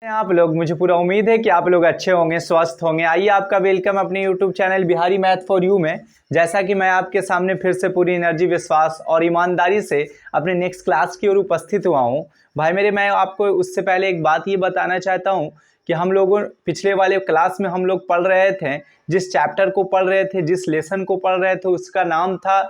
आप लोग, मुझे पूरा उम्मीद है कि आप लोग अच्छे होंगे, स्वस्थ होंगे। आइए आपका वेलकम अपने YouTube channel Bihari math for you में। जैसा कि मैं आपके सामने फिर से पूरी एनर्जी, विश्वास और ईमानदारी से अपने नेक्स्ट क्लास की ओर उपस्थित हुआ हूं। भाई मेरे, मैं आपको उससे पहले एक बात ये बताना चाहता हूं कि हम लोगों पिछले वाले क्लास में हम लोग पढ़ रहे थे, जिस चैप्टर को पढ़ रहे थे, जिस लेसन को पढ़ रहे थे, उसका नाम था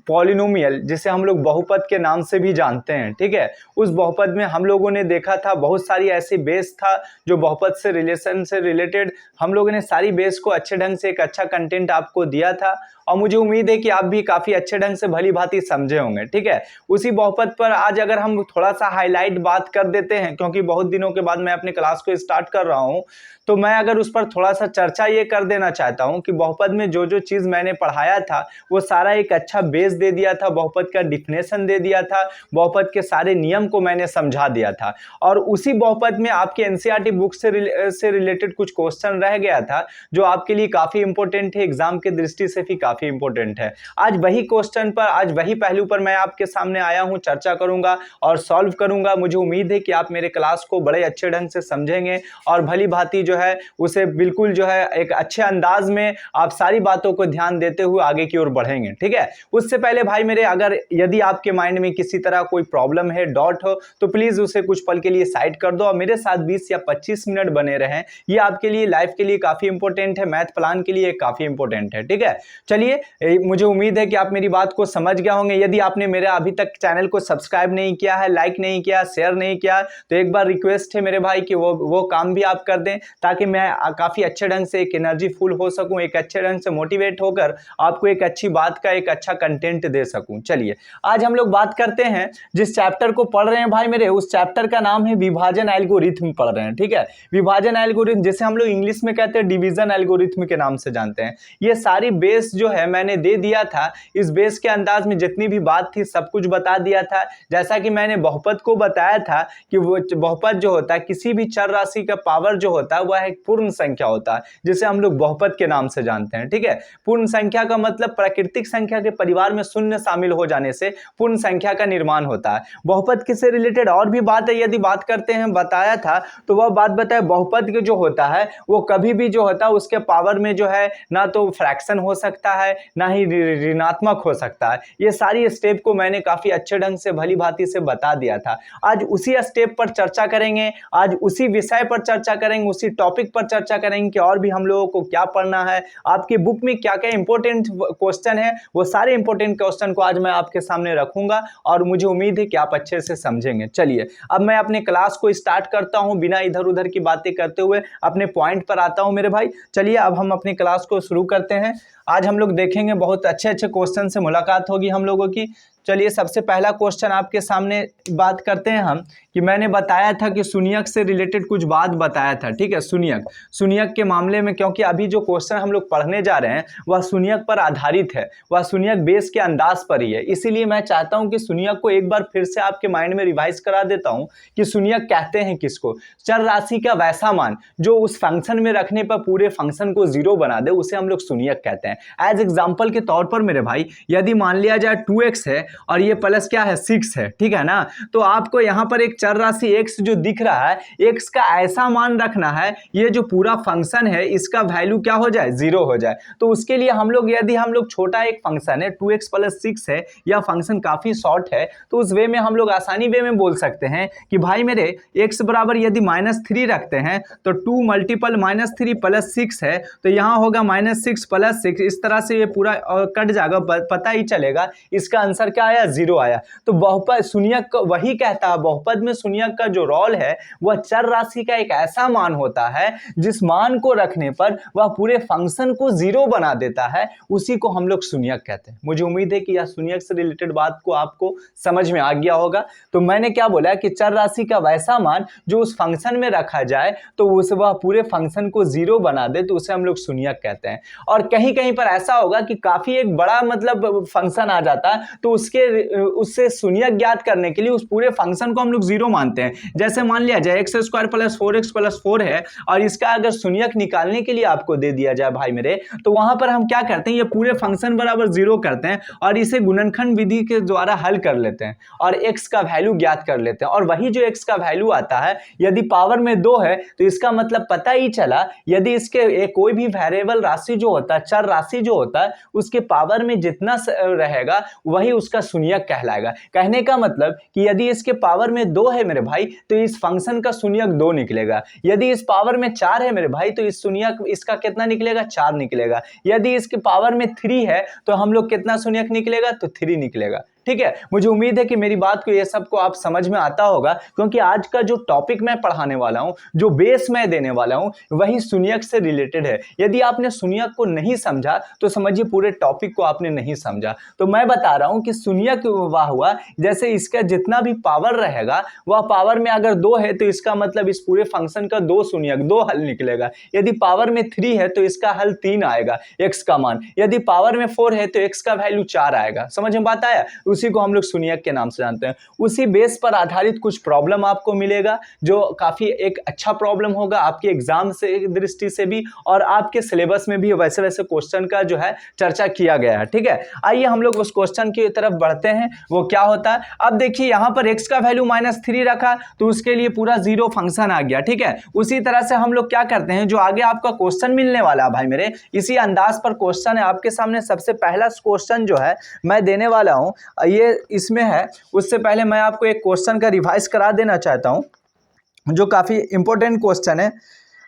पॉलिनोमियल, जिसे हम लोग बहुपद के नाम से भी जानते हैं। ठीक है, उस बहुपद में हम लोगों ने देखा था बहुत सारी ऐसी बेस था जो बहुपद से रिलेशन से रिलेटेड हम लोगों ने सारी बेस को अच्छे ढंग से एक अच्छा कंटेंट आपको दिया था, और मुझे उम्मीद है कि आप भी काफ़ी अच्छे ढंग से भली भांति समझे होंगे। ठीक है, उसी बहुपद पर आज अगर हम थोड़ा सा हाईलाइट बात कर देते हैं, क्योंकि बहुत दिनों के बाद मैं अपने क्लास को स्टार्ट कर रहा हूं, तो मैं अगर उस पर थोड़ा सा चर्चा ये कर देना चाहता हूं कि बहुपद में जो जो चीज़ मैंने पढ़ाया था वो सारा एक अच्छा बेस दे दिया था, बहुपद का डिफिनेशन दे दिया था, बहुपद के सारे नियम को मैंने समझा दिया था। और उसी बहुपद में आपके एनसीईआरटी बुक से रिलेटेड कुछ क्वेश्चन रह गया था जो आपके लिए काफ़ी इंपॉर्टेंट है, एग्जाम के दृष्टि से भी काफ़ी इंपॉर्टेंट है। आज वही क्वेश्चन पर, आज वही पहलू पर मैं आपके सामने आया हूँ, चर्चा करूंगा और सॉल्व करूंगा। मुझे उम्मीद है कि आप मेरे क्लास को बड़े अच्छे ढंग से समझेंगे और भली भांति जो है उसे बिल्कुल जो है एक अच्छे अंदाज में आप सारी बातों को ध्यान देते हुए आगे की ओर बढ़ेंगे। ठीक है, उससे पहले भाई मेरे, अगर यदि आपके माइंड में किसी तरह कोई प्रॉब्लम है, डॉट हो, तो प्लीज उसे कुछ पल के लिए साइड कर दो और मेरे साथ 20 या 25 मिनट बने रहें। ये आपके लिए लाइफ के लिए काफी इंपॉर्टेंट है, मैथ प्लान के लिए काफी इंपॉर्टेंट है। ठीक है, चलिए, मुझे उम्मीद है कि आप मेरी बात को समझ गए होंगे। यदि आपने मेरा अभी तक चैनल को सब्सक्राइब नहीं किया है, लाइक नहीं किया, शेयर नहीं किया, तो एक बार रिक्वेस्ट है मेरे भाई कि वो काम भी आप कर दें, ताकि मैं काफी अच्छे ढंग से एक एनर्जी फुल हो सकूं, एक अच्छे ढंग से मोटिवेट होकर आपको एक अच्छी बात का एक अच्छा कंटेंट दे सकूं। चलिए, आज हम लोग बात करते हैं जिस चैप्टर को पढ़ रहे हैं भाई मेरे, उस चैप्टर का नाम है विभाजन एल्गोरिथम पढ़ रहे हैं। ठीक है, विभाजन एल्गोरिथम, जिसे हम लोग इंग्लिश में कहते हैं डिवीजन एल्गोरिथम के नाम से जानते हैं। ये सारी बेस जो है मैंने दे दिया था, इस बेस के अंदाज में जितनी भी बात थी सब कुछ बता दिया था। जैसा कि मैंने बहुपद को बताया था कि वो बहुपद जो होता है, किसी भी चर राशि का पावर जो होता है वह एक पूर्ण संख्या होता है, जिसे हम लोग बहुपद के नाम से जानते हैं। ठीक है, पूर्ण संख्या का मतलब प्राकृतिक संख्या के परिवार में शून्य शामिल हो जाने से पूर्ण संख्या का निर्माण होता है। बहुपद किससे रिलेटेड और भी बात है, यदि बात करते हैं, बताया था तो वह बात बताया, बहुपद के जो होता है वो कभी भी जो होता है उसके पावर में जो है ना तो फ्रैक्शन हो सकता है, ना ही ऋणात्मक हो सकता है। ये सारी स्टेप को मैंने काफी अच्छे ढंग से भली भांति से बता दिया था। आज उसी स्टेप पर चर्चा करेंगे, आज उसी विषय पर चर्चा करेंगे, उसी टॉपिक पर चर्चा करेंगे कि और भी हम लोगों को क्या पढ़ना है, आपकी बुक में क्या क्या इंपॉर्टेंट क्वेश्चन है, वो सारे इंपॉर्टेंट क्वेश्चन को आज मैं आपके सामने रखूंगा और मुझे उम्मीद है कि आप अच्छे से समझेंगे। चलिए, अब मैं अपने क्लास को स्टार्ट करता हूं, बिना इधर उधर की बातें करते हुए अपने पॉइंट पर आता हूं मेरे भाई। चलिए, अब हम अपनी क्लास को शुरू करते हैं। आज हम लोग देखेंगे, बहुत अच्छे अच्छे क्वेश्चन से मुलाकात होगी हम लोगों की। चलिए, सबसे पहला क्वेश्चन आपके सामने बात करते हैं हम कि मैंने बताया था कि शून्यक से रिलेटेड कुछ बात बताया था। ठीक है, शून्यक के मामले में, क्योंकि अभी जो क्वेश्चन हम लोग पढ़ने जा रहे हैं वह शून्यक पर आधारित है, वह शून्यक बेस के अंदाज पर ही है। इसीलिए मैं चाहता हूं कि शून्यक को एक बार फिर से आपके माइंड में रिवाइज करा देता हूं कि शून्यक कहते हैं किसको। चर राशि का वैसा मान जो उस फंक्शन में रखने पर पूरे फंक्शन को जीरो बना दे, उसे हम लोग शून्यक कहते हैं। एज एग्जाम्पल के तौर पर मेरे भाई, यदि मान लिया जाए 2x है और ये प्लस क्या है, 6 है। ठीक है ना, तो आपको यहां पर एक चर राशि x जो दिख रहा है, x का ऐसा मान रखना है, ये जो पूरा फंक्शन है इसका वैल्यू क्या हो जाए, 0 हो जाए। तो उसके लिए हम लोग, यदि हम लोग छोटा एक फंक्शन है 2x + 6 है, या फंक्शन काफी शॉर्ट है, तो उस वे में हम लोग आसानी वे में बोल सकते हैं कि भाई मेरे x बराबर यदि -3 रखते हैं तो 2 × -3 + 6 है, तो यहां होगा -6 + 6। इस तरह से ये पूरा कट जाएगा, पता ही चलेगा इसका आंसर क्या आया, 0 आया। तो बहुपद शून्यक वही कहता है, बहुपद में शून्यक का जो रोल है वह चर राशि का एक ऐसा मान होता है जिस मान को रखने पर वह पूरे फंक्शन को 0 बना देता है, उसी को हम लोग शून्यक कहते हैं। मुझे उम्मीद है कि यह शून्यक से रिलेटेड बात को आपको समझ में आ गया होगा। तो मैंने क्या बोला कि चर राशि का वैसा मान जो उस फंक्शन में रखा जाए तो उस वह पूरे फंक्शन को 0 बना दे, तो उसे हम लोग शून्यक कहते हैं। और कहीं कहीं पर ऐसा होगा कि काफी एक बड़ा मतलब फंक्शन आ जाता है, तो उससे शून्यक ज्ञात करने के लिए उस पूरे फंक्शन को हम लोग जीरो मानते हैं। जैसे मान लिया जाए एक्स स्क्वायर प्लस 4x+4 है और इसका अगर शून्यक निकालने के लिए आपको दे दिया जाए भाई मेरे, तो वहां पर हम क्या करते हैं, ये पूरे फंक्शन बराबर जीरो करते हैं और इसे गुणनखंड विधि के द्वारा हल कर लेते हैं और x का वैल्यू ज्ञात कर लेते हैं। और वही जो x का वैल्यू आता है, यदि पावर में 2 है तो इसका मतलब पता ही चला, यदि इसके कोई भी वेरिएबल राशि जो होता है, चर राशि जो होता है, उसके पावर में जितना रहेगा वही उसका शून्यक कहलाएगा। कहने का मतलब कि यदि इसके पावर में 2 है मेरे भाई तो इस फंक्शन का शून्यक 2 निकलेगा। यदि इस पावर में 4 है मेरे भाई तो इस शून्यक इसका कितना निकलेगा, 4 निकलेगा। यदि इसके पावर में 3 है तो हम लोग कितना शून्यक निकलेगा, तो 3 निकलेगा। ठीक है, मुझे उम्मीद है कि मेरी बात को ये सबको आप समझ में आता होगा, क्योंकि आज का जो टॉपिक मैं पढ़ाने वाला हूं, जो बेस मैं देने वाला हूं, वही शून्यक से रिलेटेड है। यदि आपने शून्यक को नहीं समझा तो समझिए पूरे टॉपिक को आपने नहीं समझा। तो मैं बता रहा हूं कि शून्यक वह हुआ जैसे इसका जितना भी पावर रहेगा, वह पावर में अगर 2 है तो इसका मतलब इस पूरे फंक्शन का 2 शून्यक, 2 हल निकलेगा। यदि पावर में 3 है तो इसका हल 3 आएगा, x का मान। यदि पावर में 4 है तो x का वैल्यू 4 आएगा। समझ में बात आया? उसी को हम लोग शून्यक के नाम से जानते हैं। उसी बेस पर आधारित कुछ प्रॉब्लम आपको मिलेगा जो काफी एक अच्छा प्रॉब्लम होगा आपके एग्जाम से दृष्टि से भी, और आपके सिलेबस में भी वैसे वैसे क्वेश्चन का जो है चर्चा किया गया है। ठीक है, आइए हम लोग उस क्वेश्चन की तरफ बढ़ते हैं। वो क्या होता है, अब देखिए यहां पर x का वैल्यू -3 रखा तो उसके लिए पूरा जीरो फंक्शन आ गया। ठीक है, उसी तरह से हम लोग क्या करते हैं, जो आगे आपका क्वेश्चन मिलने वाला है भाई मेरे, इसी अंदाज पर क्वेश्चन है आपके सामने। सबसे पहला क्वेश्चन जो है मैं देने वाला हूं, ये इसमें है। उससे पहले मैं आपको एक क्वेश्चन का रिवाइज करा देना चाहता हूं जो काफी इंपॉर्टेंट क्वेश्चन है।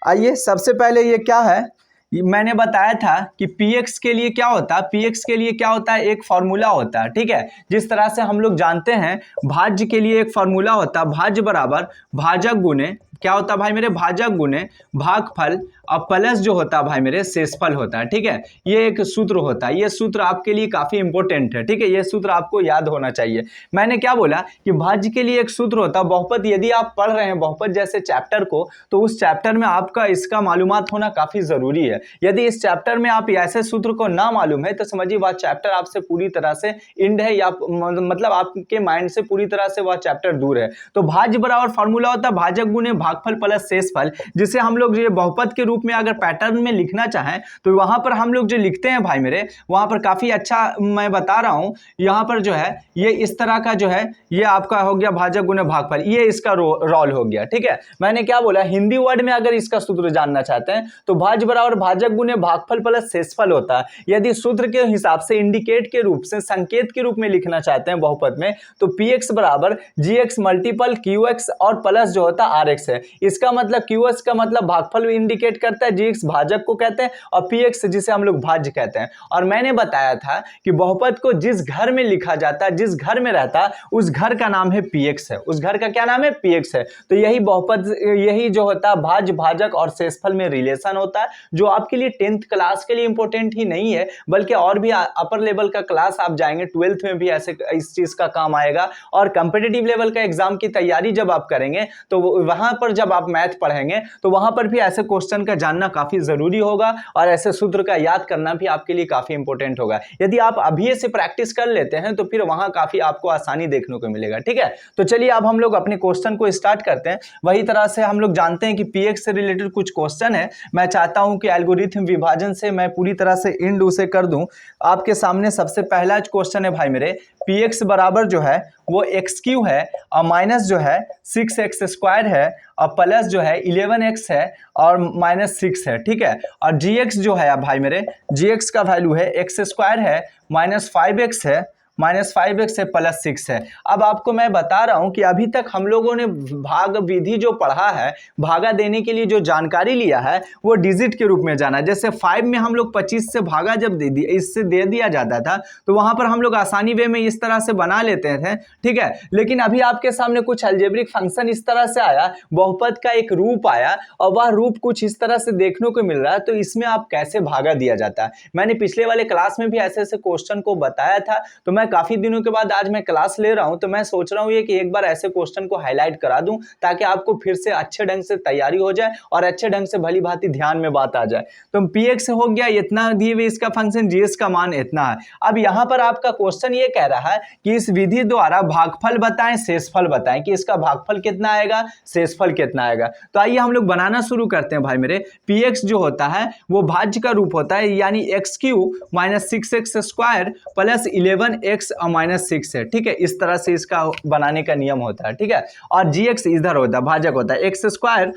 आइए सबसे पहले ये क्या है, मैंने बताया था कि px के लिए क्या होता है, px के लिए क्या होता है, एक फॉर्मूला होता है। ठीक है, जिस तरह से हम लोग जानते हैं भाज्य के लिए एक फॉर्मूला होता है, भाज्य बराबर भाजक गुने क्या होता है भाई मेरे, भाजक गुने भागफल और प्लस जो होता है भाई मेरे शेषफल होता है। ठीक है, ये एक सूत्र होता है, ये सूत्र आपके लिए काफी इंपॉर्टेंट है। ठीक है, ये सूत्र आपको याद होना चाहिए। मैंने क्या बोला कि भाज्य के लिए एक सूत्र होता है बहुपद। यदि आप पढ़ रहे हैं बहुपद जैसे चैप्टर को, तो उस चैप्टर में आपका इसका मालूमात होना काफी जरूरी है। यदि इस चैप्टर में आप ऐसे सूत्र को ना मालूम है तो समझिए वह चैप्टर आपसे पूरी तरह से इंड है, या मतलब आपके माइंड से पूरी तरह से वह चैप्टर दूर है। तो भाज्य बराबर फॉर्मूला होता है भाजक गुने भागफल प्लस शेषफल, जिसे हम लोग ये बहुपद के रूप में अगर पैटर्न में लिखना चाहें तो वहां पर हम लोग जो लिखते हैं भाई मेरे, वहां पर काफी अच्छा मैं बता रहा हूं। यहां पर जो है ये इस तरह का जो है, ये आपका हो गया भाजक गुने भागफल, ये इसका रोल हो गया। ठीक है, मैंने क्या बोला, हिंदी वर्ड में अगर इसका सूत्र जानना चाहते हैं तो भाज्य बराबर भाजक गुने भागफल प्लस शेषफल होता है। यदि सूत्र के हिसाब से इंडिकेट के रूप से, संकेत के रूप में लिखना चाहते हैं बहुपद में, तो px बराबर gx मल्टीपल qx और प्लस जो होता है rx है। इसका मतलब qx का मतलब भागफल इंडिकेट करता है, gx भाजक को कहते हैं और px जिसे हम लोग भाज्य कहते हैं। और मैंने बताया था कि बहुपद को जिस घर में लिखा जाता है, जिस घर में रहता है, उस घर का नाम है px है। उस घर का क्या नाम है, px है। तो यही बहुपद, यही जो होता है भाज्य भाजक और शेषफल में रिलेशन होता है, जो आपके लिए 10th क्लास के लिए इंपॉर्टेंट ही नहीं है, बल्कि और भी अपर लेवल का क्लास आप जाएंगे 12th में भी ऐसे इस चीज का काम आएगा। और कंपिटिटिव लेवल का एग्जाम की तैयारी जब आप करेंगे तो वहां पर जब आप मैथ पढ़ेंगे तो वहां पर भी ऐसे क्वेश्चन का जानना काफी जरूरी होगा और ऐसे सूत्र का याद करना भी आपके लिए काफी इंपॉर्टेंट होगा। यदि आप अभी से प्रैक्टिस कर लेते हैं तो फिर वहां काफी आपको आसानी देखने को मिलेगा। ठीक है, तो चलिए अब हम लोग अपने क्वेश्चन को स्टार्ट करते हैं। वही तरह से हम लोग जानते हैं कि px से रिलेटेड कुछ क्वेश्चन है। मैं चाहता हूं कि एल्गोरिथम विभाजन से मैं पूरी तरह से इंड उसे कर दूं। आपके सामने सबसे पहला क्वेश्चन है भाई मेरे, px बराबर जो है वो x³ है और माइनस जो है 6x² है और प्लस जो है 11x है और -6 है। ठीक है, और gx जो है भाई मेरे, gx का वैल्यू है x² है -5x है, -5x है +6 है। अब आपको मैं बता रहा हूं कि अभी तक हम लोगों ने भाग विधि जो पढ़ा है, भागा देने के लिए जो जानकारी लिया है वो डिजिट के रूप में जाना। जैसे 5 में हम लोग 25 से भागा जब दे दिया, इससे दे दिया जाता था, तो वहां पर हम लोग आसानी वे में इस तरह से बना लेते थे। ठीक है, लेकिन अभी आपके सामने कुछ अलजेब्रिक फंक्शन इस तरह से आया, बहुपद का एक रूप आया और वह रूप कुछ इस तरह से देखने को मिल रहा है। तो इसमें आप कैसे भागा दिया जाता है, मैंने पिछले वाले क्लास में भी ऐसे ऐसे क्वेश्चन को बताया था। तो मैं काफी दिनों के बाद आज मैं क्लास ले रहा हूं, तो मैं सोच रहा हूं ये कि एक बार ऐसे क्वेश्चन को हाईलाइट करा दूं ताकि आपको फिर से अच्छे ढंग से तैयारी हो जाए और अच्छे ढंग से भली भांति ध्यान में बात आ जाए। तो px हो गया इतना, दिए हुए इसका फंक्शन gs का मान इतना है। अब यहां पर आपका क्वेश्चन ये कह रहा है कि इस विधि द्वारा भागफल बताएं, शेषफल बताएं, कि इसका भागफल कितना आएगा, शेषफल कितना आएगा। तो आइए हम लोग बनाना शुरू करते हैं भाई मेरे। px जो होता है वो भाज्य का रूप होता है, यानी x³ - 6x² प्लस 11x - 6 है। ठीक है, इस तरह से इसका बनाने का नियम होता है। ठीक है, और gx इधर होता है, भाजक होता है, x²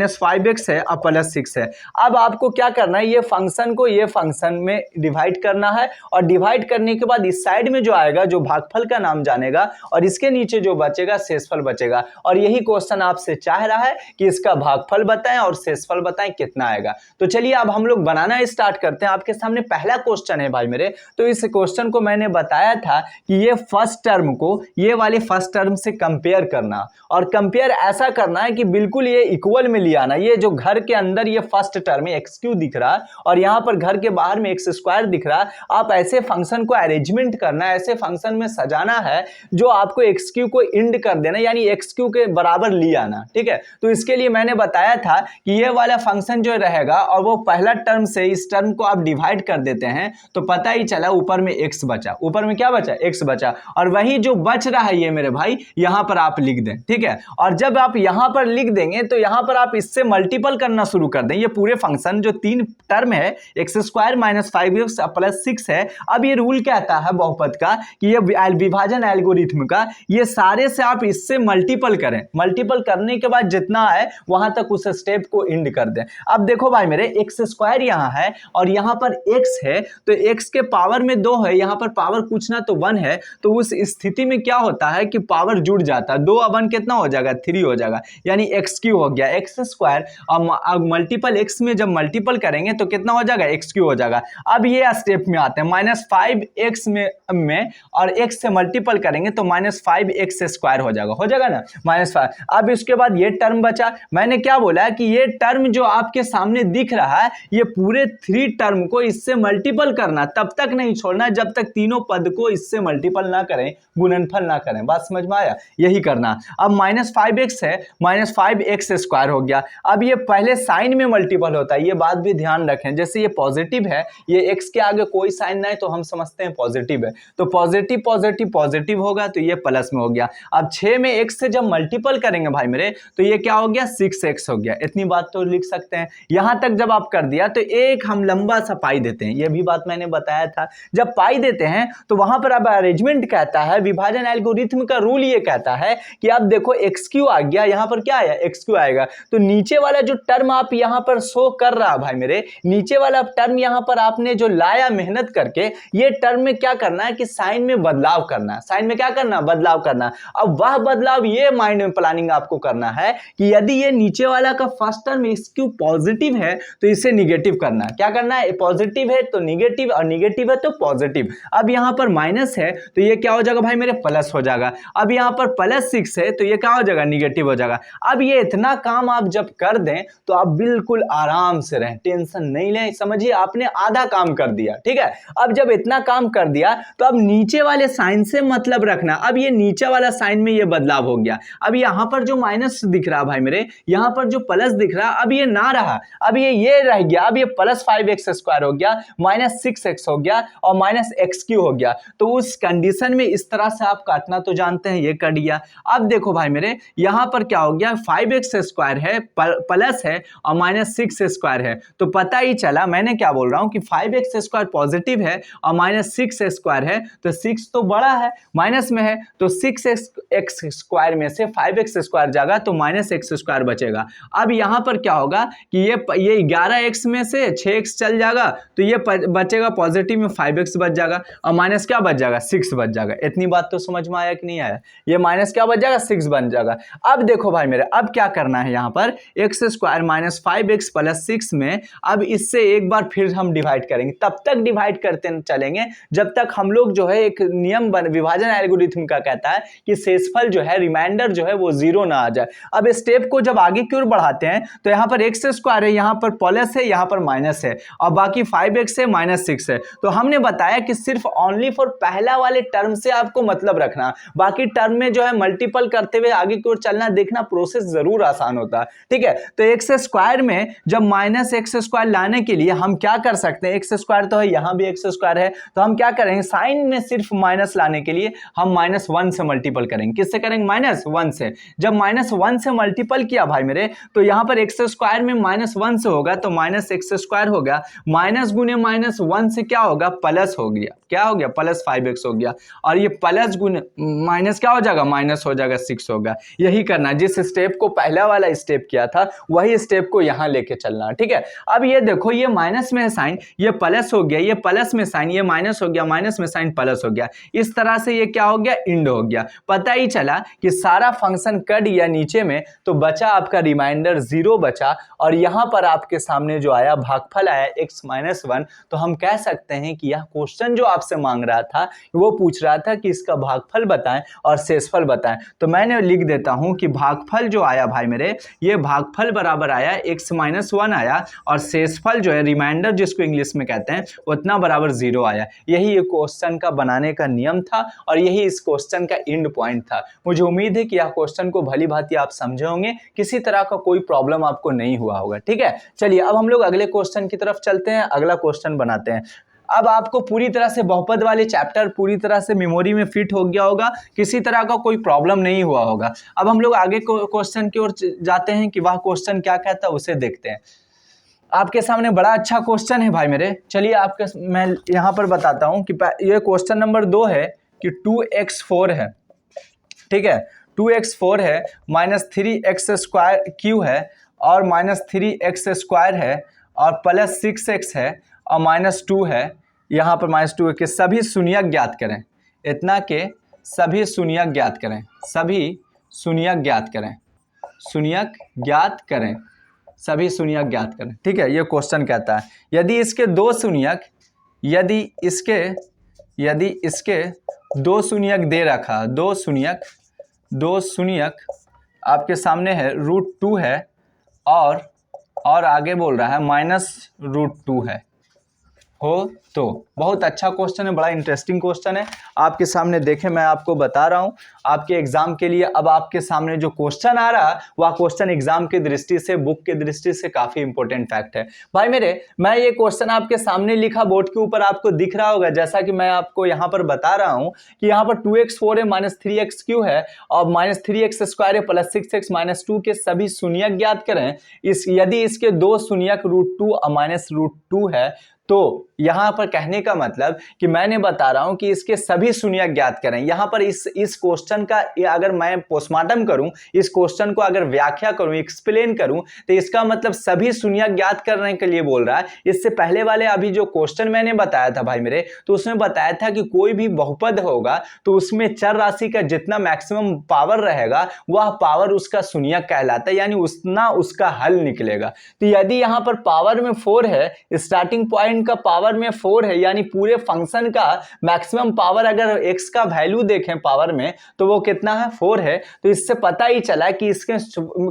- 5x है और प्लस 6 है। अब आपको क्या करना है, ये फंक्शन को ये फंक्शन में डिवाइड करना है और डिवाइड करने के बाद इस साइड में जो आएगा जो भागफल का नाम जानेगा और इसके नीचे जो बचेगा शेषफल बचेगा। और यही क्वेश्चन आपसे चाह रहा है कि इसका भागफल बताएं और शेषफल बताएं कितना आएगा। तो चलिए अब हम लोग बनाना स्टार्ट करते हैं। आपके सामने पहला क्वेश्चन है भाई मेरे। तो इस क्वेश्चन को मैंने बताया था कि ये फर्स्ट टर्म को ये वाले फर्स्ट टर्म से कंपेयर करना, और कंपेयर ऐसा करना है कि बिल्कुल ये इक्वल में ले आना। ये जो घर के अंदर ये फर्स्ट टर्म है x³ दिख रहा है और यहाँ पर घर के बाहर में x² दिख रहा है। आप ऐसे फंक्शन को अरेंजमेंट करना है, ऐसे फंक्शन में सजाना है जो आपको x³ को इंड कर देना, यानी x³ के बराबर ले आना। ठीक है, तो इसके लिए मैंने बताया था कि ये वाला फंक्शन जो रहेगा और वो पहला टर्म से इस टर्म को आप डिवाइड कर देते हैं तो पता ही चला ऊपर में x बचा, ऊपर में क्या बचा, x बचा, और वही जो बच रहा है ये मेरे भाई यहां पर आप लिख दें। ठीक है, और जब आप यहां पर लिख देंगे तो यहां पर आप इससे मल्टीपल करना शुरू कर दें। ये पूरे फंक्शन जो तीन टर्म है x² - 5x प्लस 6 है। अब ये रूल कहता है बहुपद का कि ये विभाजन एल्गोरिथम का, ये सारे से आप इससे मल्टीपल करें, मल्टीपल करने के बाद जितना है वहां तक उस स्टेप को इंड कर दें। अब देखो भाई मेरे x² यहां है और यहां पर x है, तो x के पावर में 2 है, यहां पर पावर कुछ ना तो 1 है। तो उस स्थिति में क्या होता है कि पावर जुड़ जाता है, 2 और 1 कितना हो जाएगा, 3 हो जाएगा, यानी x³ हो गया। x² और मल्टीपल x में जब मल्टीपल करेंगे तो कितना हो जाएगा, x³ हो जाएगा। अब ये स्टेप में आते हैं -5x में और x से मल्टीपल करेंगे तो -5x² हो जाएगा ना, -5। अब इसके बाद ये टर्म बचा। मैंने क्या बोला कि ये टर्म जो आपके सामने दिख रहा है ये पूरे 3 टर्म को इससे मल्टीपल करना, तब तक नहीं छोड़ना जब तक तीनों पद को इससे मल्टीपल ना करें, गुणनफल ना करें। बात समझ में आया, यही करना। अब -5x है, -5x² हो गया। अब ये पहले साइन में मल्टीपल होता है, ये बात भी ध्यान रखें। जैसे ये पॉजिटिव है, ये x के आगे कोई साइन नहीं तो हम समझते हैं पॉजिटिव है, तो पॉजिटिव पॉजिटिव पॉजिटिव होगा तो ये प्लस में हो गया। अब 6 में x से जब मल्टीपल करेंगे भाई मेरे तो ये क्या हो गया, 6x हो गया। इतनी बात तो लिख सकते हैं। यहां तक जब आप कर दिया तो एक हम लंबा सा पाई देते हैं, ये भी बात मैंने बताया था। जब पाई देते हैं तो वहां पर अब अरेंजमेंट कहता है, विभाजन एल्गोरिथम का रूल ये कहता है कि अब देखो x³ आ गया, यहां पर क्या आया, x³ आएगा। तो नीचे वाला जो टर्म आप यहां पर शो कर रहा है भाई मेरे, नीचे वाला टर्म यहां पर आपने जो लाया मेहनत करके, ये टर्म में क्या करना है कि साइन में बदलाव करना है। साइन में क्या करना, बदलाव करना। अब वह बदलाव ये माइंड में प्लानिंग आपको करना है कि यदि ये नीचे वाला का फर्स्ट टर्म x³ पॉजिटिव है तो इसे निगेटिव करना है। क्या करना है, पॉजिटिव है तो निगेटिव और निगेटिव है तो पॉजिटिव। अब यहां पर माइनस है तो ये क्या हो जाएगा भाई मेरे, प्लस हो जाएगा। अब यहां पर +6 है तो ये क्या हो जाएगा, निगेटिव हो जाएगा। अब ये इतना काम आप जब कर दें तो आप बिल्कुल आराम से रहें, टेंशन नहीं लें। समझिए आपने आधा काम कर दिया। ठीक है, अब जब इतना काम कर दिया तो अब नीचे वाले साइन से मतलब रखना। अब ये नीचे वाला साइन में ये बदलाव हो गया। अब यहां पर जो माइनस दिख रहा भाई मेरे, यहां पर जो प्लस दिख रहा, अब ये ना रहा, अब ये रह गया। अब ये +5x² हो गया, -6x हो गया और -x³ हो गया। तो उस कंडीशन में इस तरह से आप काटना तो जानते हैं, ये कट गया। अब देखो भाई मेरे, यहां पर क्या हो गया, 5x² है, प्लस है और -6x² है। तो पता ही चला, मैंने क्या बोल रहा हूं कि 5x² पॉजिटिव है और -6x² है, तो 6 तो बड़ा है, माइनस में है, तो 6x² में से 5x² जाएगा तो -x² बचेगा। अब यहां पर क्या होगा कि ये 11x में से 6x चल जाएगा तो ये बचेगा पॉजिटिव में 5x बच जाएगा और माइनस क्या बच जाएगा, 6 बच जाएगा। इतनी बात तो समझ में आया कि नहीं आया, ये माइनस क्या बच जाएगा, 6 बन जाएगा। अब देखो भाई मेरे, अब क्या करना है, यहां पर x² - 5x + 6 में अब इससे एक बार फिर हम डिवाइड करेंगे। तब तक डिवाइड करते चलेंगे जब तक हम लोग जो है एक नियम विभाजन एल्गोरिथम का कहता है कि शेषफल जो है, रिमाइंडर जो है वो 0 ना आ जाए। अब स्टेप को जब आगे की ओर बढ़ाते हैं तो यहाँ पर x² है, यहाँ पर प्लस है, यहाँ पर माइनस है और बाकी 5x है, -6 है। तो हमने बताया कि सिर्फ ओनली फॉर पहला वाले टर्म से आपको मतलब रखना, बाकी टर्म में जो है मल्टीपल करते हुए आगे की ओर चलना, देखना प्रोसेस जरूर आसान होता है। ठीक है, तो एक्स स्क्वायर में जब माइनस एक्स स्क्वायर लाने के लिए हम क्या कर सकते हैं, एक्स स्क्वायर तो है, यहां भी एक्स स्क्वायर है, तो हम क्या करेंगे, साइन में सिर्फ माइनस लाने के लिए हम -1 से मल्टीपल करेंगे। किससे करेंगे, -1 से। जब -1 से मल्टीपल किया भाई मेरे, तो यहां पर एक्स स्क्वायर में -1 से होगा तो माइनस एक्स स्क्वायर हो गया, माइनस गुने -1 से क्या होगा, प्लस हो गया, क्या हो गया, प्लस 5x हो गया, और ये प्लस गुने माइनस क्या हो जाएगा, माइनस हो जाएगा 6 होगा। यही करना, जिस स्टेप को पहला वाला स्टेप किया था वही स्टेप को यहां लेके चलना। ठीक है, अब ये देखो, ये माइनस में है साइन, ये प्लस हो गया, ये प्लस में साइन, ये माइनस हो गया, माइनस में साइन प्लस हो गया, इस तरह से ये क्या हो गया, इंड हो गया। पता ही चला कि सारा फंक्शन कट गया नीचे में, तो बचा आपका रिमाइंडर 0 बचा, और यहां पर आपके सामने जो आया भागफल आया x-1। तो हम कह सकते हैं कि यह क्वेश्चन जो आपसे मांग रहा था वो पूछ रहा था कि इसका भागफल बताएं और शेषफल बताएं। तो मैंने लिख देता हूं कि भागफल जो आया भाई मेरे, ये भागफल बराबर आया x-1 आया, और शेषफल जो है रिमाइंडर जिसको इंग्लिश में कहते हैं उतना बराबर 0 आया। यही ये क्वेश्चन का बनाने का नियम था और यही इस क्वेश्चन का एंड पॉइंट था। मुझे उम्मीद है कि यह क्वेश्चन को भली भांति आप समझे होंगे, किसी तरह का कोई प्रॉब्लम आपको नहीं हुआ होगा। ठीक है, चलिए अब हम लोग अगले क्वेश्चन की तरफ चलते हैं, अगला क्वेश्चन बनाते हैं। अब आपको पूरी तरह से बहुपद वाले चैप्टर पूरी तरह से मेमोरी में फिट हो गया होगा, किसी तरह का कोई प्रॉब्लम नहीं हुआ होगा। अब हम लोग आगे क्वेश्चन की ओर जाते हैं कि वह क्वेश्चन क्या कहता है, उसे देखते हैं। आपके सामने बड़ा अच्छा क्वेश्चन है भाई मेरे, चलिए आपके मैं यहाँ पर बताता हूँ कि ये क्वेश्चन नंबर 2 है कि 2x4 है। ठीक है, 2x4 है, -3x² क्यू है, और -3x² है, और +6x है, और -2 है, यहाँ पर -2 के सभी शून्यक ज्ञात करें। इतना के सभी शून्यक ज्ञात करें, सभी शून्यक ज्ञात करें, शून्यक ज्ञात करें, सभी शून्यक ज्ञात करें। ठीक है, ये क्वेश्चन कहता है यदि इसके दो शून्यक, यदि इसके दो शून्यक दे रखा, दो शून्यक आपके सामने है, √2 है, और आगे बोल रहा है -√2 है, हो तो बहुत अच्छा क्वेश्चन है, बड़ा इंटरेस्टिंग क्वेश्चन है। आपके सामने देखें, मैं आपको बता रहा हूं आपके एग्जाम के लिए। अब आपके सामने जो क्वेश्चन आ रहा वह क्वेश्चन एग्जाम की दृष्टि से, बुक की दृष्टि से काफी इंपॉर्टेंट फैक्ट है भाई मेरे। मैं ये क्वेश्चन आपके सामने लिखा, बोर्ड के ऊपर आपको दिख रहा होगा, जैसा कि मैं आपको यहाँ पर बता रहा हूँ कि यहाँ पर 2x4 है, -3x³ है, और -3x² है, +6x -2 के सभी शून्यक ज्ञात करें। यदि इसके दो शून्यक √2 और -√2 है, तो यहां पर कहने का मतलब कि मैंने बता रहा हूं कि इसके सभी शून्यक ज्ञात करें। यहां पर इस क्वेश्चन का अगर मैं पोस्टमार्टम करूं, इस क्वेश्चन को अगर व्याख्या करूं, एक्सप्लेन करूं, तो इसका मतलब सभी शून्यक ज्ञात करने के लिए बोल रहा है। इससे पहले वाले अभी जो क्वेश्चन मैंने बताया था भाई मेरे, तो उसमें बताया था कि कोई भी बहुपद होगा तो उसमें चर राशि का जितना मैक्सिमम पावर रहेगा वह पावर उसका शून्यक कहलाता है, यानी उतना उसका हल निकलेगा। तो यदि यहां पर पावर में 4 है, स्टार्टिंग पॉइंट का पावर में 4 है, यानी पूरे फंक्शन का मैक्सिमम पावर अगर x का वैल्यू देखें पावर में तो वो कितना है, 4 है। तो इससे पता ही चला कि इसके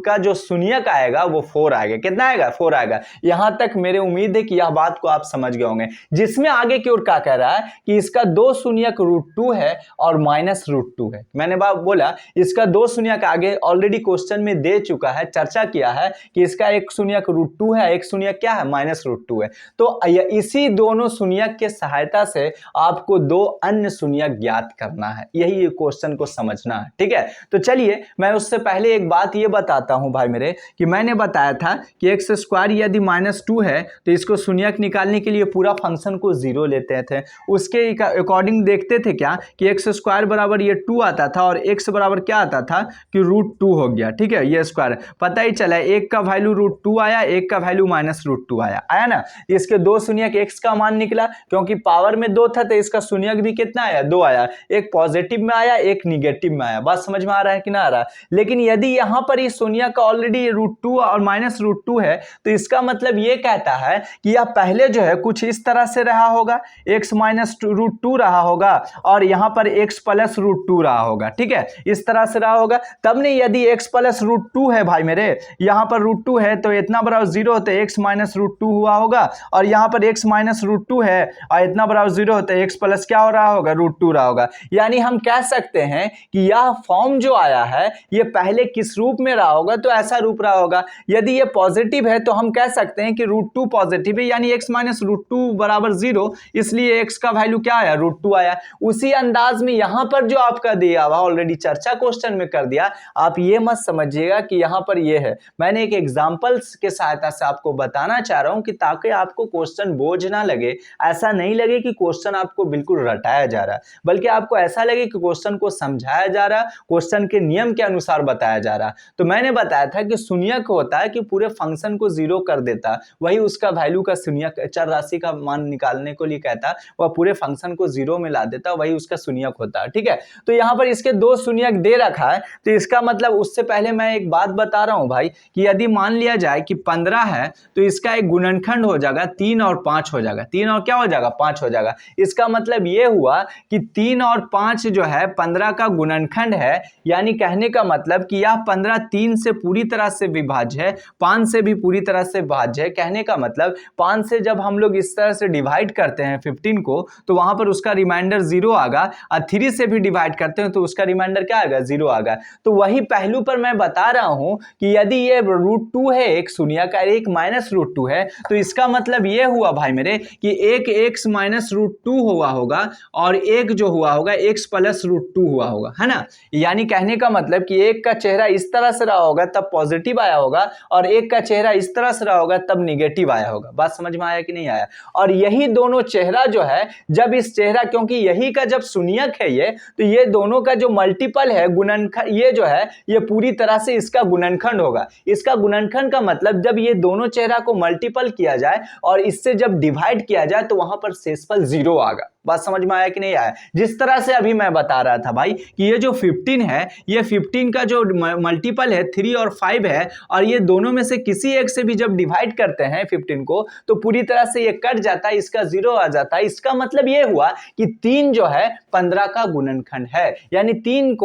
का जो शून्यक आएगा वो 4 आएगा। कितना आएगा, 4 आएगा। यहां तक मेरे उम्मीद है कि यह बात को आप समझ गए होंगे। जिसमें आगे की ओर क्या कह रहा है कि इसका दो शून्यक √2 है और -√2 है। मैंने बोला इसका दो शून्यक आगे ऑलरेडी क्वेश्चन में दे चुका है, चर्चा किया है कि इसका एक शून्यक √2 है, एक शून्यक क्या है, -√2 है। तो इसी दोनों शून्यक के सहायता से आपको दो अन्य शून्यक ज्ञात करना है, यही क्वेश्चन को समझना है। ठीक है, तो चलिए मैं उससे पहले एक बात ये बताता हूं भाई मेरे कि मैंने बताया था कि x² यदि -2 है तो इसको शून्यक निकालने के लिए पूरा फंक्शन को 0 लेते थे। उसके अकॉर्डिंग देखते थे क्या कि x² बराबर ये 2 आता था और x बराबर क्या आता था कि √2 हो गया। ठीक है, ये स्क्वायर पता ही चला, एक का वैल्यू √2 आया, एक का वैल्यू -√2 आया ना। इसके दो शून्यक x का मान निकला, क्योंकि पावर में 2 था तो इसका शून्यक भी कितना आया, 2 आया। एक पॉजिटिव में आया, एक निगेटिव में आया। बात समझ में आ रहा है कि ना आ रहा है। लेकिन यदि यहां पर इस शून्यक का ऑलरेडी √2 और -√2 है तो इसका मतलब ये कहता है कि यह पहले जो है कुछ इस तरह से रहा होगा, x -√2 रहा होगा और यहां पर x +√2 रहा होगा। ठीक है, इस तरह से रहा होगा। तब नहीं, यदि x +√2 है भाई मेरे, यहां पर √2 है तो इतना बराबर 0 होता है, x -√2 हुआ होगा, और यहां पर x √2 है और इतना बराबर 0 होता है, x प्लस क्या हो रहा होगा, √2 रहा होगा। यानी हम कह सकते हैं कि यह फॉर्म जो आया है ये पहले किस रूप में रहा होगा, तो ऐसा रूप रहा होगा। यदि ये पॉजिटिव है तो हम कह सकते हैं कि √2 पॉजिटिव है, यानी x माइनस √2 बराबर 0, इसलिए x का वैल्यू क्या आया, √2 आया। उसी अंदाज में यहां पर जो आपका दिया हुआ ऑलरेडी चर्चा क्वेश्चन में कर दिया, आप ये मत समझिएगा कि यहां पर ये है, मैंने एक एग्जांपल्स के सहायता से आपको बताना चाह रहा हूं कि ताकि आपको क्वेश्चन बोझ ना लगे, ऐसा नहीं लगे कि क्वेश्चन आपको बिल्कुल रटाया जा रहा है, बल्कि आपको ऐसा लगे कि क्वेश्चन को समझाया जा रहा, क्वेश्चन के नियम के अनुसार बताया जा रहा। तो मैंने बताया था कि शून्यक होता है कि पूरे फंक्शन को 0 कर देता, वही उसका वैल्यू का शून्यक, चर राशि का मान निकालने को लिए कहता, वह पूरे फंक्शन को 0 में ला देता, वही उसका शून्यक होता है। ठीक है, तो यहां पर इसके 2 शून्यक दे रखा है, तो इसका मतलब उससे पहले मैं एक बात बता रहा हूं भाई कि यदि मान लिया जाए कि 15 है तो इसका एक गुणनखंड हो जाएगा 3 और 5 हो जाएगा, 3 और क्या हो जाएगा, 5 हो जाएगा। इसका मतलब यह हुआ कि 3 और 5 जो है 15 का गुणनखंड है, यानी कहने का मतलब कि यह 15 3 से पूरी तरह से विभाज्य है, 5 से भी पूरी तरह से भाज्य है। कहने का मतलब 5 से जब हम लोग इस तरह से डिवाइड करते हैं 15 को तो वहां पर उसका रिमाइंडर 0 आएगा, और 3 से भी डिवाइड करते हैं तो उसका रिमाइंडर क्या आएगा, 0 आएगा। तो वही पहलू पर मैं बता रहा हूं कि यदि ये √2 है, एक शून्यक का, एक माइनस √2 है, तो इसका मतलब ये हुआ भाई मेरे कि एक x माइनस √2 हुआ होगा और एक जो हुआ होगा x प्लस √2 हुआ होगा, है ना। यानी कहने का मतलब कि एक का चेहरा इस तरह से रहा होगा तब पॉजिटिव आया होगा, और एक का चेहरा इस तरह से रहा होगा तब निगेटिव आया होगा। बात समझ में आया कि नहीं आया। और यही दोनों चेहरा जो है, जब इस चेहरा, क्योंकि यही का जब शून्यक है ये, तो ये दोनों का जो मल्टीपल है, गुणनखंड, ये जो है ये पूरी तरह से इसका गुणनखंड होगा। इसका गुणनखंड का मतलब जब ये दोनों चेहरा को मल्टीपल किया जाए और इससे जब डिवाइड किया जाए तो वहां पर शेषफल 0 आएगा। बात समझ में आया कि नहीं आया। जिस तरह से अभी मैं बता रहा था भाई कि ये जो 15 है, ये 15 का जो मल्टीपल है 3 और 5 है, और ये दोनों में से किसी एक से भी जब डिवाइड करते हैं 15 को तो पूरी तरह से ये कट जाता है, इसका 0 आ जाता है। इसका मतलब ये हुआ कि 3 जो है 15 का गुणनखंड है, यानी 3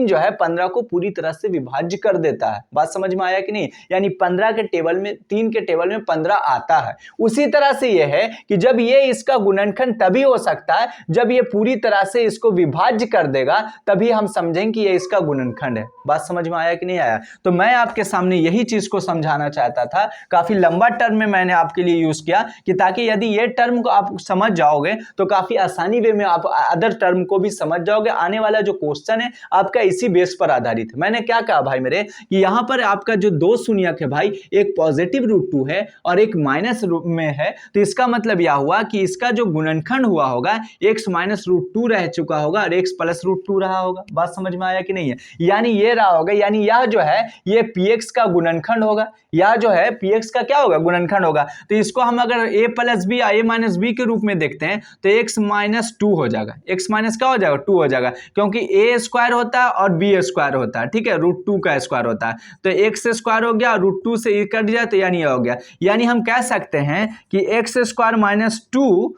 जो है 15 को पूरी तरह से विभाज्य कर देता है। बात समझ में आया कि नहीं। यानी 15 के टेबल में, 3 के टेबल में 15 आता है। उसी तरह से ये है कि जब ये इसका गुणनखंड तभी हो सकता है जब ये पूरी तरह से इसको विभाज्य कर देगा, तभी हम समझेंगे कि ये इसका गुणनखंड है। बात समझ में आया कि नहीं आया। तो मैं आपके सामने यही चीज को समझाना चाहता था। काफी लंबा टर्म में मैंने आपके लिए यूज किया कि ताकि यदि ये टर्म को आप समझ जाओगे तो काफी आसानी वे में आप अदर टर्म को भी समझ जाओगे। आने वाला जो क्वेश्चन है आपका इसी बेस पर आधारित है। मैंने क्या कहा भाई मेरे कि यहां पर आपका जो 2 शून्यक है भाई, एक पॉजिटिव √2 है और एक माइनस में है, तो इसका मतलब यह हुआ कि इसका जो गुणनखंड हुआ होगा x माइनस √2 रह चुका होगा और x प्लस √2 रहा होगा। बात समझ में आया कि नहीं है। यानी ये रहा होगा, यानी यह जो है ये px का गुणनखंड होगा, यह जो है px का क्या होगा, गुणनखंड होगा। तो इसको हम अगर a प्लस बी या a माइनस बी के रूप में देखते हैं तो x माइनस 2 हो जाएगा, x माइनस क्या हो जाएगा, 2 हो जाएगा, क्योंकि a स्क्वायर होता है और b स्क्वायर होता है, ठीक है, √2 का स्क्वायर होता है। तो x स्क्वायर हो गया, √2 से ये कट जाए तो यानी ये हो गया। यानी हम कह सकते हैं कि x स्क्वायर माइनस 2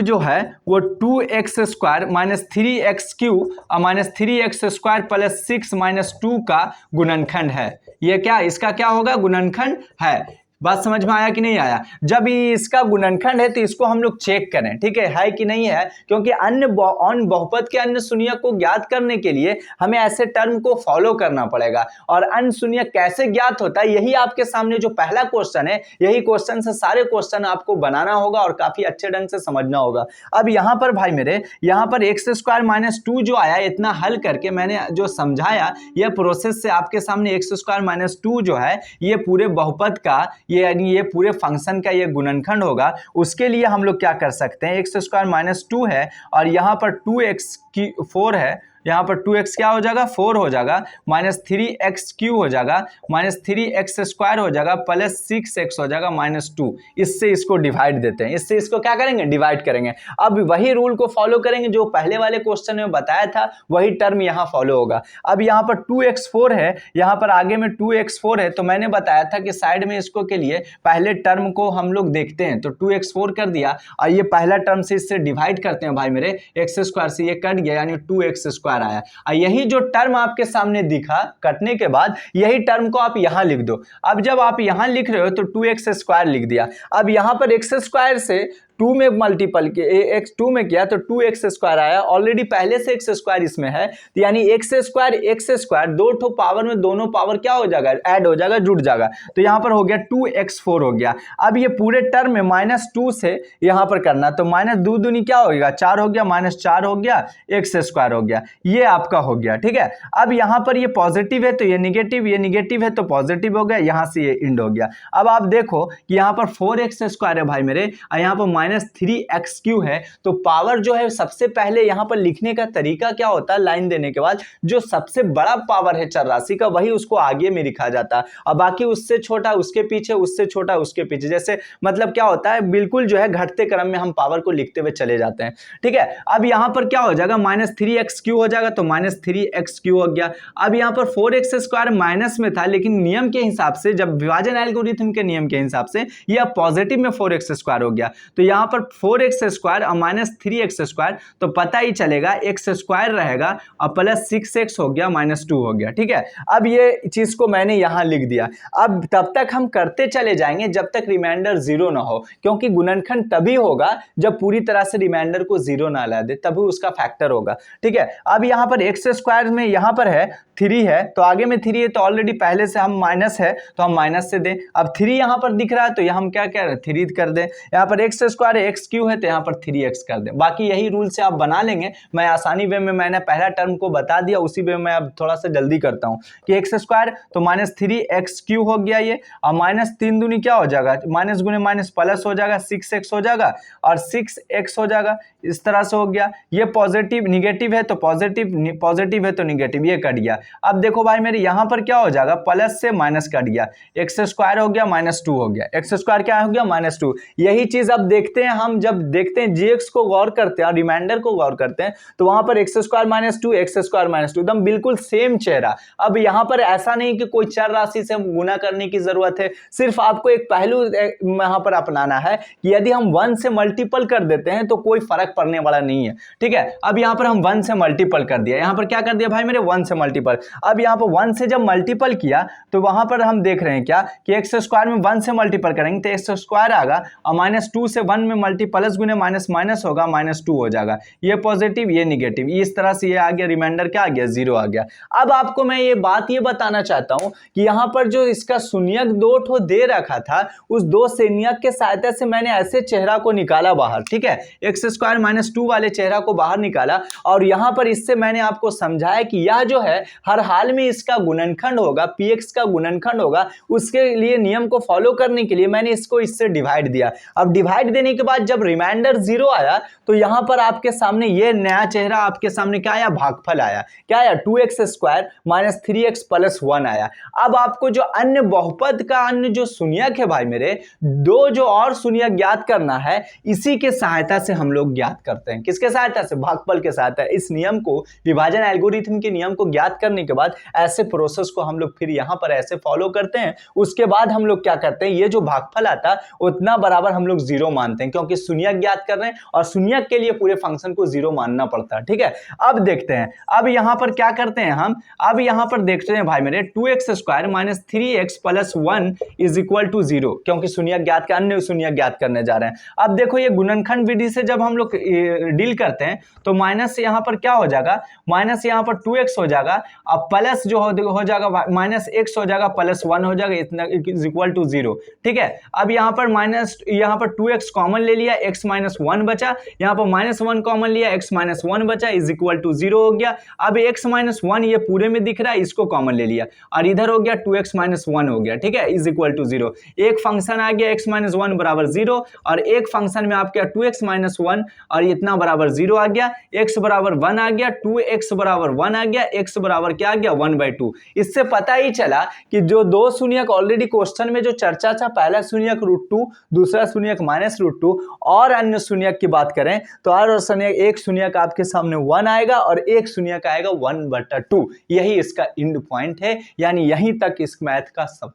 जो है वो 2x स्क्वायर माइनस 3x³ और minus 3x square plus 6 minus 2 का गुणनखंड है। ये क्या, इसका क्या होगा, गुणनखंड है। बात समझ में आया कि नहीं आया। जब इसका गुणनखंड है तो इसको हम लोग चेक करें, ठीक है कि नहीं है, क्योंकि अन्य बहुपद के अन्य शून्यक को ज्ञात करने के लिए हमें ऐसे टर्म को फॉलो करना पड़ेगा। और अन्य शून्यक कैसे ज्ञात होता है, यही आपके सामने जो पहला क्वेश्चन है, यही क्वेश्चन से सारे क्वेश्चन आपको बनाना होगा और काफी अच्छे ढंग से समझना होगा। अब यहां पर भाई मेरे, यहां पर x स्क्वायर माइनस 2 जो आया, इतना हल करके मैंने जो समझाया, यह प्रोसेस से आपके सामने x स्क्वायर माइनस 2 जो है ये पूरे बहुपद का, ये यानी ये पूरे फंक्शन का ये गुणनखंड होगा। उसके लिए हम लोग क्या कर सकते हैं, x स्क्वायर माइनस 2 है और यहाँ पर 2x4 है, यहाँ पर 2x क्या हो जाएगा, 4 हो जाएगा, माइनस 3x³ हो जाएगा, माइनस 3x स्क्वायर हो जाएगा, प्लस 6x हो जाएगा, माइनस 2। इससे इसको डिवाइड देते हैं, इससे इसको क्या करेंगे, डिवाइड करेंगे। अब वही रूल को फॉलो करेंगे जो पहले वाले क्वेश्चन में बताया था, वही टर्म यहाँ फॉलो होगा। अब यहाँ पर 2x4 है, यहाँ पर आगे में 2x4 है, तो मैंने बताया था कि साइड में इसको के लिए पहले टर्म को हम लोग देखते हैं, तो 2x4 कर दिया और ये पहला टर्म से इससे डिवाइड करते हैं भाई मेरे, x स्क्वायर से ये कट गया, यानी 2x स्क्वायर स्क्वायर आया। और यही जो टर्म आपके सामने दिखा कटने के बाद, यही टर्म को आप यहां लिख दो। अब जब आप यहां लिख रहे हो तो 2x स्क्वायर लिख दिया। अब यहां पर x स्क्वायर से 2 में मल्टीपल x 2 में किया तो 2x स्क्वायर आया। ऑलरेडी पहले से x स्क्वायर इसमें है, तो यानी x स्क्वायर दो ठो पावर में दोनों पावर क्या हो जाएगा, ऐड हो जाएगा, जुड़ जाएगा। तो यहां पर हो गया 2x4 हो गया। अब ये पूरे टर्म में -2 से यहां पर करना, तो -2 दूनी क्या हो गया, 4 हो गया, -4 हो गया, x स्क्वायर हो गया, ये आपका हो गया। ठीक है, अब यहां पर ये पॉजिटिव है तो ये निगेटिव है तो पॉजिटिव हो गया, यहां से ये इंड हो गया। अब आप देखो कि यहां पर 4x स्क्वायर है भाई मेरे, और यहां पर -3x³ है। तो पावर जो है सबसे पहले यहां पर लिखने का तरीका क्या होता है, लाइन देने के बाद जो सबसे बड़ा पावर है चर राशि का वही उसको आगे में लिखा जाता है, और बाकी उससे छोटा उसके पीछे, उससे छोटा उसके पीछे। जैसे मतलब क्या होता है, बिल्कुल जो है घटते क्रम में हम पावर को लिखते हुए चले जाते हैं। ठीक है, अब यहां पर क्या हो जाएगा, -3x³ हो जाएगा, तो -3x³ हो गया। अब यहां पर 4x स्क्वायर माइनस में था, लेकिन नियम के हिसाब से, जब विभाजन एल्गोरिथम के नियम के हिसाब से ये अब पॉजिटिव में 4x स्क्वायर हो गया। तो यहां पर 4x स्क्वायर और -3x स्क्वायर, तो पता ही चलेगा x स्क्वायर रहेगा और प्लस 6x हो गया, -2 हो गया। ठीक है, अब ये चीज को मैंने यहां लिख दिया। अब तब तक हम करते चले जाएंगे जब तक रिमाइंडर 0 ना हो, क्योंकि गुणनखंड तभी होगा जब पूरी तरह से रिमाइंडर को 0 ना ला दे, तभी उसका फैक्टर होगा। ठीक है, अब यहां पर x स्क्वायर में यहां पर है 3 है, तो आगे में 3 है, तो ऑलरेडी पहले से हम माइनस है तो हम माइनस से दें। अब 3 यहां पर दिख रहा है तो हम क्या कह रहे हैं, 3 कर दें। यहां पर x स्क्वायर है, x³ है, तो यहां पर 3x कर दें। बाकी यही रूल से आप बना लेंगे। मैं आसानी वे में मैंने पहला टर्म को बता दिया, उसी वे में अब थोड़ा सा जल्दी करता हूं कि x स्क्वायर तो -3x³ हो गया ये, और -3 दूनी क्या हो जाएगा, माइनस गुने माइनस प्लस हो जाएगा, 6x हो जाएगा और 6x हो जाएगा। इस तरह से हो गया। ये पॉजिटिव निगेटिव है तो पॉजिटिव है तो निगेटिव, ये कट गया। अब देखो भाई मेरे यहां पर क्या हो जाएगा, प्लस से माइनस कट गया, x स्क्वायर हो गया -2 हो गया, x स्क्वायर क्या हो गया, -2। यही चीज अब देखते हैं हम, जब देखते हैं gx को गौर करते हैं और रिमाइंडर को गौर करते हैं, तो वहां पर x स्क्वायर -2 x स्क्वायर -2 एकदम बिल्कुल सेम चेहरा। अब यहां पर ऐसा नहीं कि कोई चर राशि से गुना करने की जरूरत है, सिर्फ आपको एक पहलू यहां पर अपनाना है कि यदि हम 1 से मल्टीपल कर देते हैं तो कोई फर्क पड़ने वाला नहीं है। ठीक है, अब यहां पर हम 1 से मल्टीपल कर दिया, यहां पर क्या कर दिया भाई मेरे, 1 से मल्टीपल। अब यहां पर 1 से जब मल्टीपल किया तो वहां पर हम देख रहे हैं क्या कि x स्क्वायर में 1 से मल्टीपल करेंगे तो x स्क्वायर आएगा, और -2 से 1 में मल्टीप्लस गुने माइनस माइनस होगा, -2 हो जाएगा। ये पॉजिटिव ये निगेटिव, इस तरह से ये आ गया, रिमाइंडर क्या आ गया, 0 आ गया। अब आपको मैं ये बात ये बताना चाहता हूं कि यहां पर जो इसका शून्यक 2 ठो दे रखा था, उस 2 शून्यक के सहायता से मैंने ऐसे चेहरा को निकाला बाहर। ठीक है, x स्क्वायर -2 वाले चेहरा को बाहर निकाला, और यहां पर इससे मैंने आपको समझाया कि यह जो है हर हाल में इसका गुणनखंड होगा, px का गुणनखंड होगा। उसके लिए नियम को फॉलो करने के लिए मैंने इसको इससे डिवाइड दिया। अब डिवाइड देने के बाद जब रिमाइंडर 0 आया तो यहां पर आपके सामने ये नया चेहरा आपके सामने क्या आया, भागफल आया। क्या आया, 2x स्क्वायर -3x + 1 आया। अब आपको जो अन्य बहुपद का अन्य जो शून्यक है भाई मेरे, दो जो और शून्यक ज्ञात करना है, इसी के सहायता से हम लोग ज्ञात करते हैं। किसके सहायता से, भागफल के सहायता। इस नियम को, विभाजन एल्गोरिथम के नियम को ज्ञात करने के बाद ऐसे प्रोसेस को हम लोग फिर यहां पर ऐसे फॉलो करते हैं। उसके बाद हम लोग क्या करते हैं, ये जो भागफल आता है उतना बराबर हम लोग 0 मानते हैं, क्योंकि शून्यक ज्ञात कर रहे हैं और शून्यक के लिए पूरे फंक्शन को 0 मानना पड़ता है। ठीक है, अब देखते हैं, अब यहां पर क्या करते हैं हम, अब यहां पर देखते हैं भाई मेरे 2x स्क्वायर -3x + 1 = 0, क्योंकि शून्यक ज्ञात का अन्य शून्यक ज्ञात करने जा रहे हैं। अब देखो ये गुणनखंड विधि से जब हम लोग डील करते हैं तो माइनस यहां पर क्या हो जाएगा, माइनस यहां पर 2x हो जाएगा, अब प्लस जो हो जाएगा -x हो जाएगा, +1 हो जाएगा, इतना = 0। ठीक है, अब यहां पर यहां पर 2x कॉमन ले लिया, x - 1 बचा, यहां पर -1 कॉमन लिया, x - 1 बचा, = 0 हो गया। अब x - 1 ये पूरे में दिख रहा है, इसको कॉमन ले लिया और इधर हो गया 2x - 1 हो गया। ठीक है, = 0। एक फंक्शन आ गया x - 1 = 0, और एक फंक्शन में आपका 2x - 1 और इतना बराबर 0 आ गया, x बराबर 1 आ गया, 2x बराबर 1 आ गया, x बराबर क्या आ गया, 1/2। इससे पता ही चला कि जो दो शून्यक ऑलरेडी क्वेश्चन में जो चर्चा था, पहला शून्यक √2, दूसरा शून्यक -√2, और अन्य शून्यक की बात करें तो और शून्यक, एक शून्यक आपके सामने 1 आएगा और एक शून्यक आएगा 1/2। यही इसका एंड पॉइंट है, यानी यहीं तक इस मैथ का सब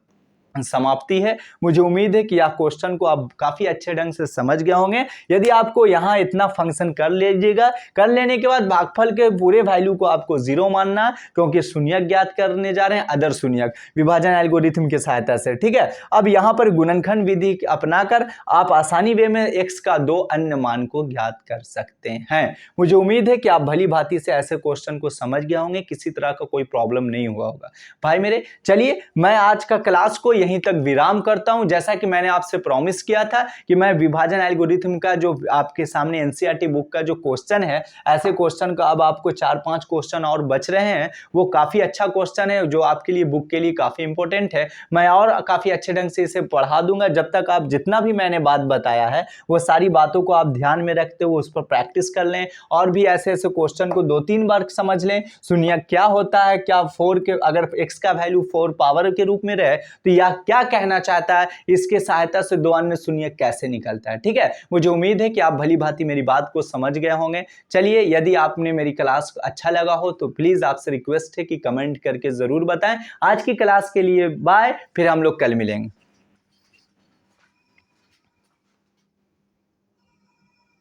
समाप्ति है। मुझे उम्मीद है कि आप क्वेश्चन को आप काफी अच्छे ढंग से समझ गए होंगे। यदि आपको यहाँ इतना फंक्शन कर लीजिएगा, कर लेने के बाद भागफल के पूरे वैल्यू को आपको 0 मानना, क्योंकि शून्यक ज्ञात करने जा रहे हैं अदर शून्यक विभाजन एल्गोरिथम की सहायता से। ठीक है, अब यहाँ पर गुणनखंड विधि अपनाकर आप आसानी वे में x का 2 अन्य मान को ज्ञात कर सकते हैं। मुझे उम्मीद है कि आप भली भांति से ऐसे क्वेश्चन को समझ गए होंगे, किसी तरह का कोई प्रॉब्लम नहीं हुआ होगा भाई मेरे। चलिए मैं आज का क्लास को यहीं तक विराम करता हूं। जैसा कि मैंने आपसे प्रॉमिस किया था कि मैं विभाजन एल्गोरिथम का जो आपके सामने एनसीईआरटी बुक का जो क्वेश्चन है, ऐसे क्वेश्चन का अब आपको 4-5 क्वेश्चन और बच रहे हैं। वो काफी अच्छा क्वेश्चन है जो आपके लिए बुक के लिए काफी इंपॉर्टेंट है। मैं और काफी अच्छे ढंग से इसे पढ़ा दूंगा। जब तक आप जितना भी मैंने बात बताया है वो सारी बातों को आप ध्यान में रखते हुए उस पर प्रैक्टिस कर लें, और भी ऐसे ऐसे क्वेश्चन को 2-3 बार समझ लें। शून्यक क्या होता है, क्या 4 के अगर x का वैल्यू 4 पावर के रूप में रहे तो यह क्या कहना चाहता है, इसके सहायता से 2 अन्य शून्यक कैसे निकलता है। ठीक है, मुझे उम्मीद है कि आप भली भांति मेरी बात को समझ गए होंगे। चलिए, यदि आपने मेरी क्लास अच्छा लगा हो तो प्लीज आपसे रिक्वेस्ट है कि कमेंट करके जरूर बताएं। आज की क्लास के लिए बाय, फिर हम लोग कल मिलेंगे।